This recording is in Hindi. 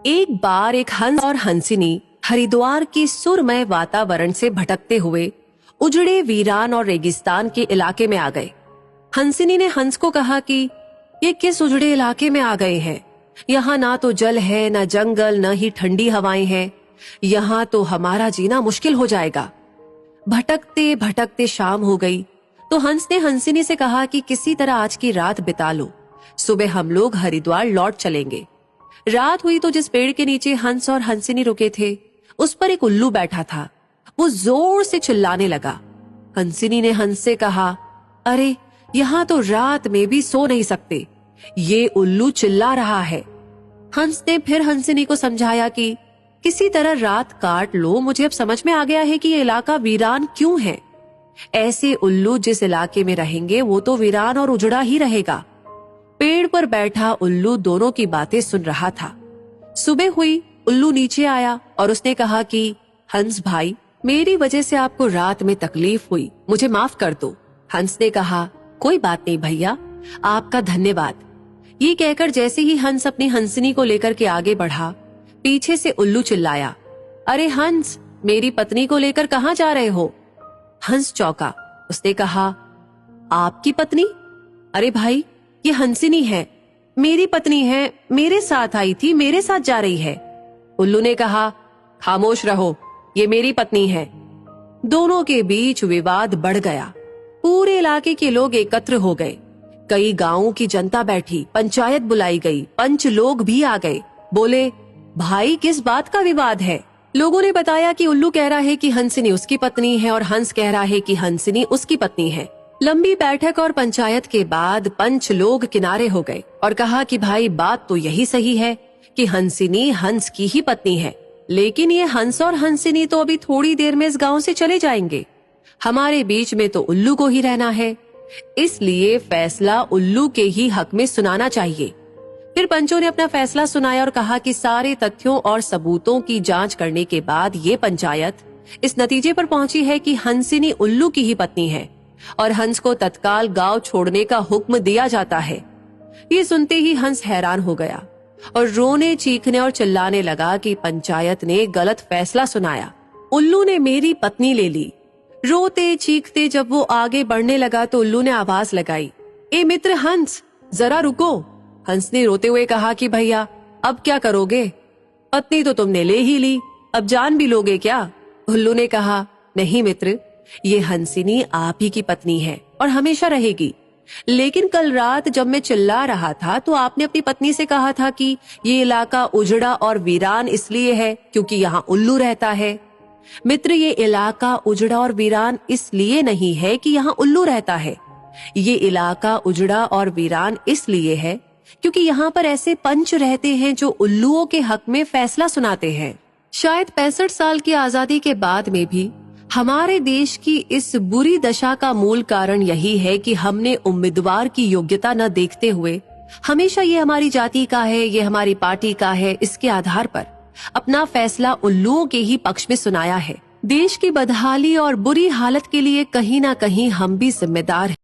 एक बार एक हंस और हंसिनी हरिद्वार के सुरमय वातावरण से भटकते हुए उजड़े वीरान और रेगिस्तान के इलाके में आ गए। हंसिनी ने हंस को कहा कि ये किस उजड़े इलाके में आ गए हैं? यहाँ ना तो जल है, न जंगल, न ही ठंडी हवाएं हैं। यहाँ तो हमारा जीना मुश्किल हो जाएगा। भटकते भटकते शाम हो गई तो हंस ने हंसिनी से कहा कि किसी तरह आज की रात बिता लो, सुबह हम लोग हरिद्वार लौट चलेंगे। रात हुई तो जिस पेड़ के नीचे हंस और हंसिनी रुके थे उस पर एक उल्लू बैठा था। वो जोर से चिल्लाने लगा। हंसिनी ने हंस से कहा, अरे यहाँ तो रात में भी सो नहीं सकते, ये उल्लू चिल्ला रहा है। हंस ने फिर हंसिनी को समझाया कि किसी तरह रात काट लो, मुझे अब समझ में आ गया है कि ये इलाका वीरान क्यों है। ऐसे उल्लू जिस इलाके में रहेंगे वो तो वीरान और उजड़ा ही रहेगा। पेड़ पर बैठा उल्लू दोनों की बातें सुन रहा था। सुबह हुई, उल्लू नीचे आया और उसने कहा कि हंस भाई, मेरी वजह से आपको रात में तकलीफ हुई, मुझे माफ कर दो। हंस ने कहा, कोई बात नहीं भैया, आपका धन्यवाद। ये कहकर जैसे ही हंस अपनी हंसिनी को लेकर के आगे बढ़ा, पीछे से उल्लू चिल्लाया, अरे हंस, मेरी पत्नी को लेकर कहाँ जा रहे हो? हंस चौंका। उसने कहा, आपकी पत्नी? अरे भाई, ये हंसिनी है, मेरी पत्नी है, मेरे साथ आई थी, मेरे साथ जा रही है। उल्लू ने कहा, खामोश रहो, ये मेरी पत्नी है। दोनों के बीच विवाद बढ़ गया। पूरे इलाके के लोग एकत्र हो गए। कई गांवों की जनता बैठी, पंचायत बुलाई गई, पंच लोग भी आ गए। बोले, भाई किस बात का विवाद है? लोगों ने बताया कि उल्लू कह रहा है कि हंसिनी उसकी पत्नी है और हंस कह रहा है कि हंसिनी उसकी पत्नी है। लंबी बैठक और पंचायत के बाद पंच लोग किनारे हो गए और कहा कि भाई बात तो यही सही है कि हंसिनी हंस की ही पत्नी है, लेकिन ये हंस और हंसिनी तो अभी थोड़ी देर में इस गांव से चले जाएंगे। हमारे बीच में तो उल्लू को ही रहना है, इसलिए फैसला उल्लू के ही हक में सुनाना चाहिए। फिर पंचों ने अपना फैसला सुनाया और कहा कि सारे तथ्यों और सबूतों की जांच करने के बाद ये पंचायत इस नतीजे पर पहुंची है कि हंसिनी उल्लू की ही पत्नी है और हंस को तत्काल गांव छोड़ने का हुक्म दिया जाता है। ये सुनते ही हंस हैरान हो गया और रोने, चीखने और चिल्लाने लगा कि पंचायत ने गलत फैसला सुनाया। उल्लू ने मेरी पत्नी ले ली। रोते चीखते जब वो आगे बढ़ने लगा तो उल्लू ने आवाज लगाई, ए मित्र हंस, जरा रुको। हंस ने रोते हुए कहा कि भैया अब क्या करोगे? पत्नी तो तुमने ले ही ली, अब जान भी लोगे क्या? उल्लू ने कहा, नहीं मित्र, ये हंसिनी आप ही की पत्नी है और हमेशा रहेगी। लेकिन कल रात जब मैं चिल्ला रहा था तो आपने अपनी पत्नी से कहा था कि ये इलाका उजड़ा और वीरान इसलिए है क्योंकि यहाँ उल्लू रहता है। मित्र, ये इलाका उजड़ा और वीरान इसलिए नहीं है कि यहाँ उल्लू रहता है। ये इलाका उजड़ा और वीरान इसलिए है क्योंकि यहाँ पर ऐसे पंच रहते हैं जो उल्लुओं के हक में फैसला सुनाते हैं। शायद 65 साल की आजादी के बाद में भी हमारे देश की इस बुरी दशा का मूल कारण यही है कि हमने उम्मीदवार की योग्यता न देखते हुए हमेशा ये हमारी जाति का है, ये हमारी पार्टी का है, इसके आधार पर अपना फैसला उल्लुओं के ही पक्ष में सुनाया है। देश की बदहाली और बुरी हालत के लिए कहीं ना कहीं हम भी जिम्मेदार हैं।